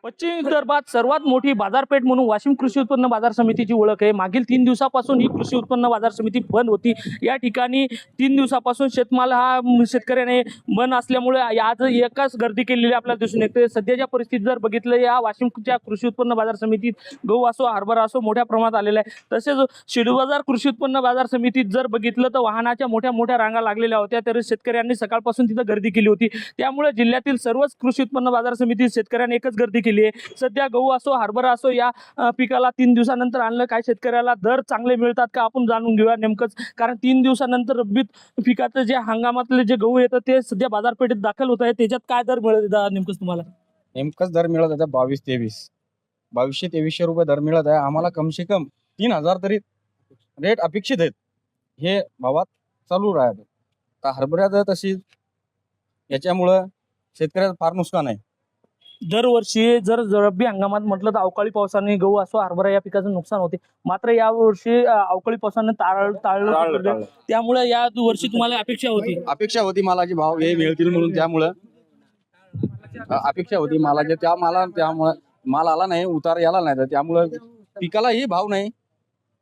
पश्चिम विदर्भात सर्वात मोठी बाजारपेठ म्हणून वाशिम कृषी उत्पन्न बाजार समितीची ओळख आहे। मागील 3 दिवसापासून ही कृषी उत्पन्न बाजार समिती बंद होती। या ठिकाणी 3 दिवसापासून शेतमाल हा शेतकऱ्याने बंद असल्यामुळे आज एकच गर्दी केलेली आपल्याला दिसून येते। सध्याच्या परिस्थितीत जर बघितलं या वाशिमच्या कृषी उत्पन्न बाजार समितीत गहू असो हरभरा असो मोठ्या प्रमाणात आलेला आहे। तसेच शिडू बाजार कृषी उत्पन्न बाजार समितीत जर बघितलं तर वाहनाच्या मोठ्या रांगा लागलेल्या होत्या। तर शेतकऱ्यांनी सकाळपासून तिथं गर्दी केली होती। त्यामुळे जिल्ह्यातील सर्वच कृषी उत्पन्न बाजार समितीत शेतकऱ्यांनी एकच गर्दी केली आहे। सध्या गहू असो हरभरा असो या पिकाला 3 दिवसानंतर आणलं काय शेतकऱ्याला दर चांगले मिळतात का आपण जाणून घेऊया नेमकंच। कारण 3 दिवसानंतर रब्बी पिकाचं जे हंगामातले जे गहू येतात ते सध्या बाजारपेठेत दाखल होत आहे। त्याच्यात काय दर मिळत आहे नेमकंच तुम्हाला? नेमकंच दर मिळत आहे 2200-2300 रुपये दर मिळत आहे आम्हाला। कम से कम 3000 तरी रेट अपेक्षित आहेत, हे भावात चालू राहत। तर हरभऱ्याचं तशी याच्यामुळं शेतकऱ्याचं फार नुकसान आहे। दरवर्षी जर रब्बी हंगामात म्हटलं तर अवकाळी पावसाने गहू असो हरभरा या पिकाचं नुकसान होते। मात्र या वर्षी अवकाळी पावसाने टाळलं, त्यामुळे या वर्षी तुम्हाला अपेक्षा होती मालाचे भाव हे मिळतील म्हणून, त्यामुळं अपेक्षा होती मालाचे, त्यामुळे माल आला नाही, उतार याला नाही, तर त्यामुळं पिकालाही भाव नाही।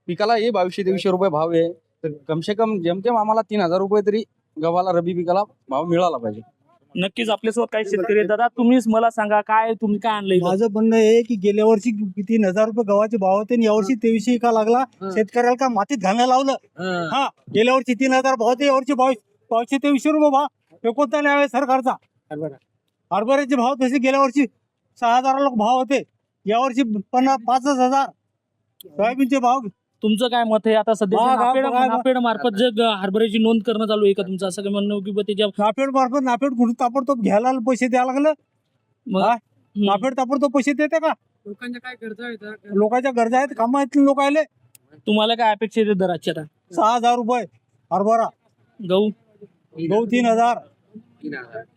पिकालाही 2200-2300 रुपये भाव आहे। तर कम से कम जेमतेम आम्हाला 3000 रुपये तरी गव्हाला रब्बी पिकाला भाव मिळाला पाहिजे। नक्कीच आपल्यासोबत काही शेतकरी आहेत। दादा तुम्हीच मला सांगा काय तुम्ही काय आणलंय? माझं म्हणणं आहे की गेल्या वर्षी 3000 रुपये गव्हाचे भाव होते आणि यावर्षी 2300 का लागला। शेतकऱ्याला का मातीत घालायला लावलं। हा गेल्या वर्षी 3000 भाव होते, यावर्षी 2200-2300 रुपये भाव फेकवता नाही आहे सरकारचा। हरभऱ्याचे भाव तसे गेल्या वर्षी 6000 भाव होते, यावर्षी 5000। सोयाबीनचे भाव तुमचं काय मत आहे? आता सध्या नाफेड मार्फत जे हरभऱ्याची नोंद करणं चालू आहे का तुमचं? असं काय म्हणणं की त्याच्या नाफेड मार्फत नाफेड कुठे ताबडतोब घ्यायला पैसे द्यायला लागलं? नाफेड ताबडतोब पैसे देते का? लोकांच्या काय गरजा आहेत? लोकांच्या गरजा आहेत, कामं आहेत लोक आले। तुम्हाला काय अपेक्षा आहे दराची? आता 6000 रुपये हरभरा, गहू 3000।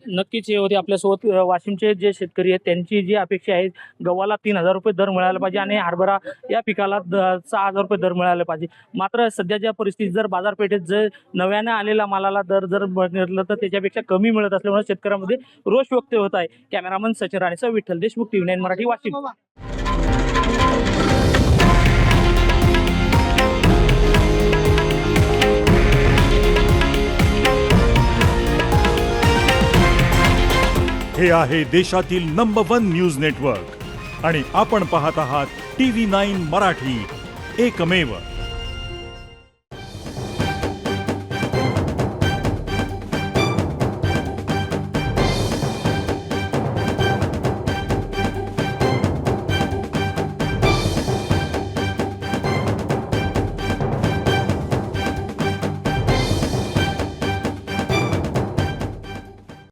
नक्कीच हे होते आपल्यासोबत वाशिमचे जे शेतकरी आहेत त्यांची जी अपेक्षा आहे गव्हाला 3000 रुपये दर मिळायला पाहिजे आणि हरभरा या पिकाला 6000 रुपये दर मिळायला पाहिजे। मात्र सध्याच्या परिस्थितीत जर बाजारपेठेत जर नव्याने आलेला मालाला दर जर बघितलं तर त्याच्यापेक्षा कमी मिळत असल्यामुळे शेतकऱ्यांमध्ये रोष व्यक्त होत आहे। कॅमेरामन सचिन राणेसह विठ्ठल देशमुख, TV9 मराठी, वाशिम। हे आहे देशातील नंबर 1 न्यूज नेटवर्क आणि आपण पाहत आहात TV9 मराठी, एकमेव।